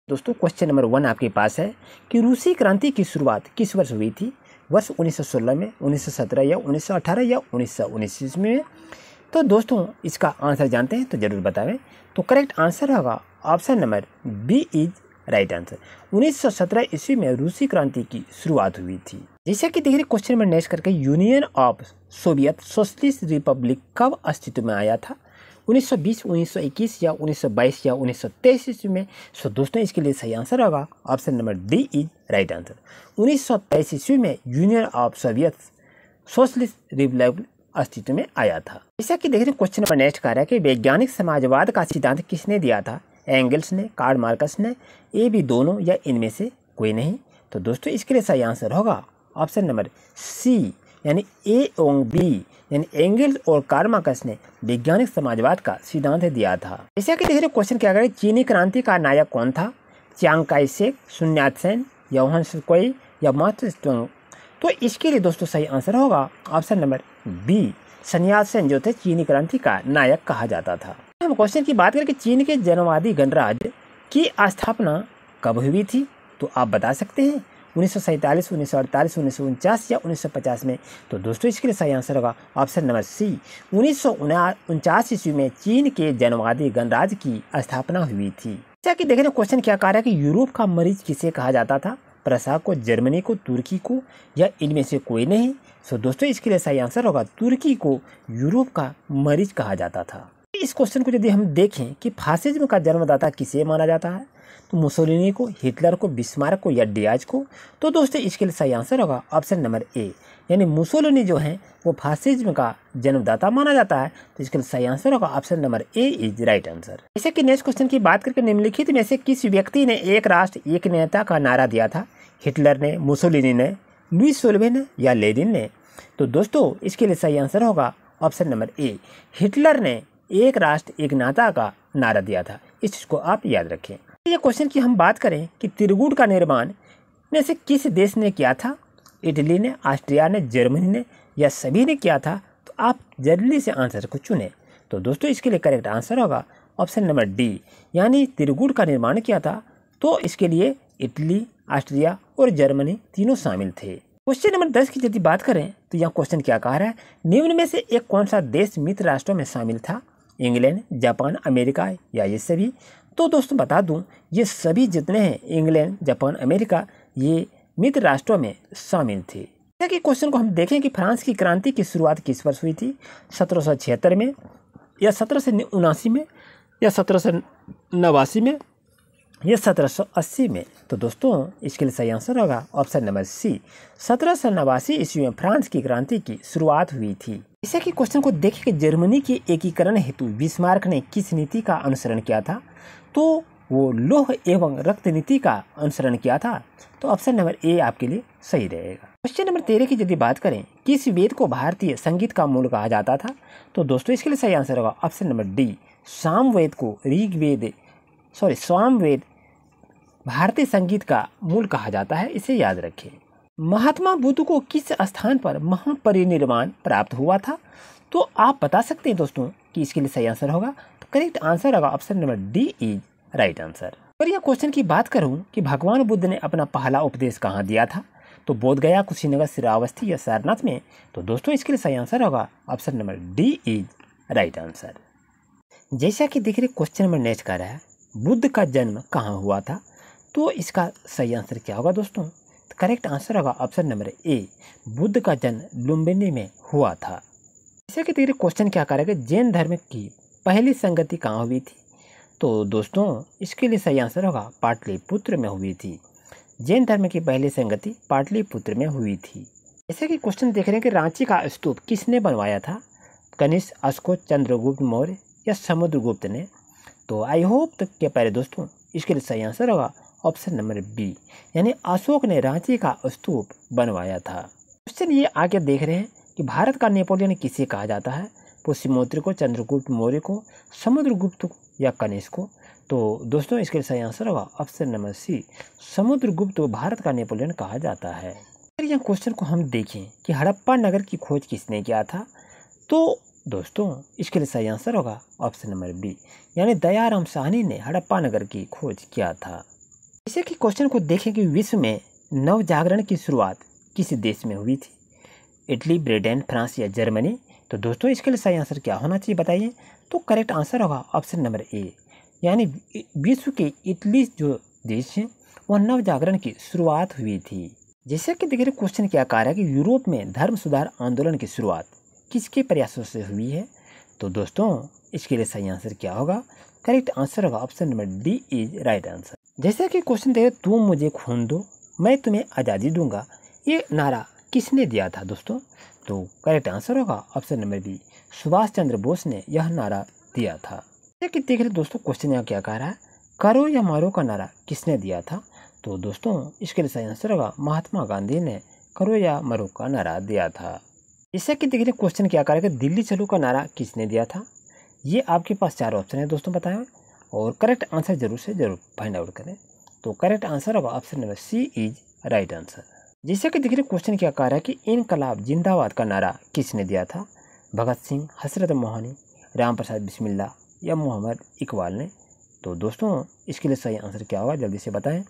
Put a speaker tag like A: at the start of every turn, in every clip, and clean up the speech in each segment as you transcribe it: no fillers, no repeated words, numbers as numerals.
A: दोस्तों question number 1 आपके पास है कि रूसी क्रांति की शुरुआत किस वर्ष हुई थी? वर्ष 1916 में, 1917 या 1918 या 1919 में? तो दोस्तों इसका आंसर जानते हैं तो जरूर बताएं। तो करेक्ट आंसर होगा option number B is right answer. 1917 ईस्वी में रूसी क्रांति की शुरुआत हुई थी। जैसा कि देखिए क्वेश्चन नंबर नेक्स्ट करके union of Soviet socialist Republic कब अस्तित्व में आया था? 1920, 1921 या 1922 या 1923 ईस्वी में? सो दोस्तों इसके लिए सही आंसर होगा option number D is right answer. 1923 ईस्वी में union of Soviet socialist Republic अस्तित्व में आया था। जैसा कि देख रहे हैं क्वेश्चन नंबर नेक्स्ट कर रहा है कि वैज्ञानिक समाजवाद का सिद्धांत किसने दिया था? एंगल्स ने, कार्ल मार्क्स ने, ए बी दोनों या इनमें से कोई नहीं? तो दोस्तों इसके लिए सही आंसर होगा ऑप्शन नंबर सी यानी ए और बी यानी एंगल्स और कार्ल मार्क्स ने वैज्ञानिक समाजवाद का सिद्धांत दिया था। जैसा कि देख रहे क्वेश्चन क्या करें, चीनी क्रांति का नायक कौन था? Chiang Kai Shek, sun yat-sen, Yohan सुक्वई या माओ त्से-तुंग? तो इसके लिए दोस्तों सही आंसर होगा option number B, sun yat-sen जो थे चीनी क्रांति का नायक कहा जाता था। हम क्वेश्चन की बात करें कि चीन के जनवादी गणराज्य की स्थापना कब हुई थी? तो आप बता सकते हैं 1947, 1948, 1949 या 1950 में? तो दोस्तों इसके लिए सही आंसर होगा ऑप्शन नंबर सी, 1949 ईस्वी में चीन के जनवादी गणराज्य की स्थापना हुई थी। जैसा कि देख रहे क्वेश्चन क्या कह रहा है कि यूरोप का मरीज किसे कहा जाता था? प्रसा को, जर्मनी को, तुर्की को या इनमें से कोई नहीं? सो दोस्तों इसके लिए सही आंसर होगा तुर्की को यूरोप का मरीज कहा जाता था। इस क्वेश्चन को यदि हम देखें कि फासिज्म का जन्मदाता किसे माना जाता है? तो मुसोलिनी को, हिटलर को, बिस्मार्क को या डियाज को? तो दोस्तों इसके लिए सही आंसर होगा ऑप्शन नंबर ए यानी मुसोलिनी जो है वो फासिज्म का जन्मदाता माना जाता है। तो इसके लिए सही आंसर होगा option number A is right answer. जैसे कि नेक्स्ट क्वेश्चन की बात करके निम्नलिखित में से किस व्यक्ति ने एक राष्ट्र एक नेता का नारा दिया था? हिटलर ने, मुसोलिनी ने, लुइस सोल्वे ने या लेनिन ने? तो दोस्तों इसके लिए सही आंसर होगा ऑप्शन नंबर ए, हिटलर ने एक राष्ट्र एक नेता का नारा दिया था। इस चीज को आप याद रखें। ये क्वेश्चन की हम बात करें कि त्रिकूट का निर्माण में से किस देश ने किया था? इटली ने, ऑस्ट्रिया ने, जर्मनी ने या सभी ने किया था? तो आप जल्दी से आंसर को चुनें। तो दोस्तों इसके लिए करेक्ट आंसर होगा ऑप्शन नंबर डी यानी त्रिकूट का निर्माण किया था। तो इसके लिए इटली, ऑस्ट्रिया और जर्मनी तीनों शामिल थे। क्वेश्चन नंबर 10 की यदि बात करें तो यह क्वेश्चन क्या कह रहा है, निम्न में से एक कौन सा देश मित्र राष्ट्रों में शामिल था? इंग्लैंड, जापान, अमेरिका या ये सभी? तो दोस्तों बता दूं ये सभी जितने हैं इंग्लैंड, जापान, अमेरिका ये मित्र राष्ट्रों में शामिल थे। जैसा कि क्वेश्चन को हम देखें कि फ्रांस की क्रांति की शुरुआत किस वर्ष हुई थी? 1776 में या 1779 में या 1789 में या 1780 में? तो दोस्तों इसके लिए सही आंसर होगा ऑप्शन नंबर सी, 1789 ईस्वी में फ्रांस की क्रांति की शुरुआत हुई थी। जैसे कि क्वेश्चन को देखें कि जर्मनी के एकीकरण हेतु बिस्मार्क ने किस नीति का अनुसरण किया था? तो वो लौह एवं रक्त नीति का अनुसरण किया था। तो ऑप्शन नंबर ए आपके लिए सही रहेगा। क्वेश्चन नंबर 13 की यदि बात करें, किस वेद को भारतीय संगीत का मूल कहा जाता था? तो दोस्तों इसके लिए सही आंसर होगा ऑप्शन नंबर डी, सामवेद को सामवेद भारतीय संगीत का मूल कहा जाता है, इसे याद रखें। महात्मा बुद्ध को किस स्थान पर महापरिनिर्वाण प्राप्त हुआ था? तो आप बता सकते हैं दोस्तों कि इसके लिए सही आंसर होगा। तो करेक्ट आंसर होगा option number D is right answer. अगर यह क्वेश्चन की बात करूं कि भगवान बुद्ध ने अपना पहला उपदेश कहाँ दिया था? तो बोध गया, कुशीनगर, श्रावस्ती या सारनाथ में? तो दोस्तों इसके लिए सही आंसर होगा option number D is right answer. जैसा कि देख रहे क्वेश्चन नंबर नेक्स्ट कर रहा है, बुद्ध का जन्म कहाँ हुआ था? तो इसका सही आंसर क्या होगा दोस्तों? तो करेक्ट आंसर होगा ऑप्शन नंबर ए, बुद्ध का जन्म लुम्बिनी में हुआ था। जैसे कि तेरे क्वेश्चन क्या करेगा, जैन धर्म की पहली संगति कहाँ हुई थी? तो दोस्तों इसके लिए सही आंसर होगा पाटलिपुत्र में हुई थी। जैन धर्म की पहली संगति पाटलिपुत्र में हुई थी। जैसे कि क्वेश्चन देख रहे हैं कि रांची का स्तूप किसने बनवाया था? कनिष्क, अशोक, चंद्रगुप्त मौर्य या समुद्रगुप्त ने? तो आई होप तक के प्यारे दोस्तों इसके लिए सही आंसर होगा ऑप्शन नंबर बी यानी अशोक ने रांची का स्तूप बनवाया था। क्वेश्चन ये आगे देख रहे हैं कि भारत का नेपोलियन किसे कहा जाता है? पुष्यमित्र को, चंद्रगुप्त मौर्य को, समुद्रगुप्त या कनिष्क को? तो दोस्तों इसके लिए सही आंसर होगा ऑप्शन नंबर सी, समुद्रगुप्त को भारत का नेपोलियन कहा जाता है। अगर यह क्वेश्चन को हम देखें कि हड़प्पा नगर की खोज किसने किया था? तो दोस्तों इसके लिए सही आंसर होगा ऑप्शन नंबर बी यानी दयाराम साहनी ने हड़प्पा नगर की खोज किया था। जैसे कि क्वेश्चन को देखें कि विश्व में नव जागरण की शुरुआत किस देश में हुई थी, इटली, ब्रिटेन, फ्रांस या जर्मनी। तो दोस्तों इसके लिए सही आंसर क्या होना चाहिए बताइए। तो करेक्ट आंसर होगा ऑप्शन नंबर ए, यानी विश्व के इटली जो देश है वह नव जागरण की शुरुआत हुई थी। जैसे कि देखिए क्वेश्चन के आकार है कि यूरोप में धर्म सुधार आंदोलन की शुरुआत किसके प्रयासों से हुई है। तो दोस्तों इसके लिए सही आंसर क्या होगा। करेक्ट आंसर होगा option number D is right answer. जैसे कि क्वेश्चन देखिए तुम मुझे खून दो मैं तुम्हें आज़ादी दूंगा, ये नारा किसने दिया था दोस्तों। तो करेक्ट आंसर होगा option number B, Subhash Chandra Bose ने यह नारा दिया था। जैसे कि देख रहे दोस्तों क्वेश्चन यहाँ क्या कह रहा है, करो या मारो का नारा किसने दिया था। तो दोस्तों इसके लिए सही आंसर होगा महात्मा गांधी ने करो या मरो का नारा दिया था। जैसे कि देख रहे क्वेश्चन क्या कह रहा है कि दिल्ली चलो का नारा किसने दिया था। ये आपके पास 4 ऑप्शन है दोस्तों बताएं, और करेक्ट आंसर जरूर से जरूर फाइंड आउट करें। तो करेक्ट आंसर होगा option number C is right answer. जैसे कि देखिए क्वेश्चन क्या कह रहा है कि इनकलाब जिंदाबाद का नारा किसने दिया था। भगत सिंह, हसरत मोहनी, राम प्रसाद बिस्मिल्ला या मोहम्मद इकबाल ने। तो दोस्तों इसके लिए सही आंसर क्या होगा जल्दी से बताएं।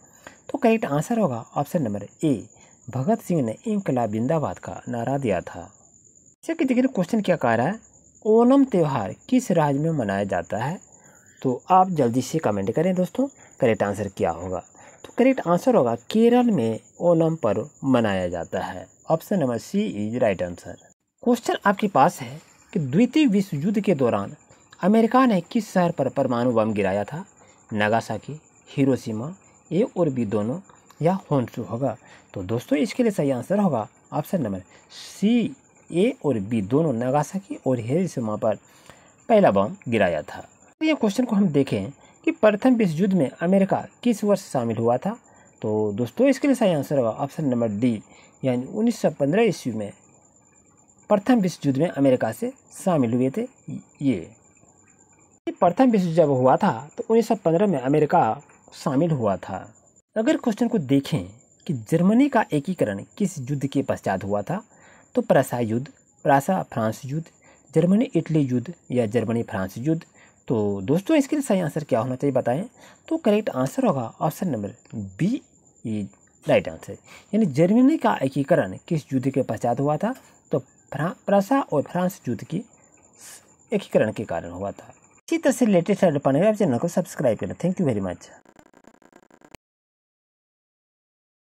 A: तो करेक्ट आंसर होगा option number A, Bhagat Singh ने इनकलाब जिंदाबाद का नारा दिया था। जैसे कि देखिए क्वेश्चन क्या कह रहा है, ओणम त्यौहार किस राज्य में मनाया जाता है। तो आप जल्दी से कमेंट करें दोस्तों करेक्ट आंसर क्या होगा। तो करेक्ट आंसर होगा केरल में ओणम पर्व मनाया जाता है। Option number C is right answer. Question आपके पास है कि द्वितीय विश्व युद्ध के दौरान अमेरिका ने किस शहर पर परमाणु बम गिराया था। नागासाकी, हिरोशिमा, ए और बी दोनों या होन्शु होगा। तो दोस्तों इसके लिए सही आंसर होगा ऑप्शन नंबर सी, ए और बी दोनों नागासाकी और हिरोशिमा पर पहला बम गिराया था। ये क्वेश्चन को हम देखें कि प्रथम विश्व युद्ध में अमेरिका किस वर्ष शामिल हुआ था। तो दोस्तों इसके लिए सही आंसर होगा ऑप्शन नंबर डी, यानी 1915 ईस्वी में प्रथम विश्व युद्ध में अमेरिका से शामिल हुए थे। ये प्रथम विश्व जब हुआ था तो 1915 में अमेरिका शामिल हुआ था। अगर क्वेश्चन को देखें कि जर्मनी का एकीकरण किस युद्ध के पश्चात हुआ था। तो प्रासा युद्ध, प्रासा फ्रांस युद्ध, जर्मनी इटली युद्ध या जर्मनी फ्रांस युद्ध। तो दोस्तों इसके लिए सही आंसर क्या होना चाहिए बताएं। तो करेक्ट आंसर होगा option number B is right answer, यानी जर्मनी का एकीकरण किस युद्ध के पश्चात हुआ था। तो प्रासा और फ्रांस युद्ध की एकीकरण के कारण हुआ था। इसी तरह से लेटेस्ट अपडेट पाने के लिए चैनल को सब्सक्राइब करें। Thank you very much.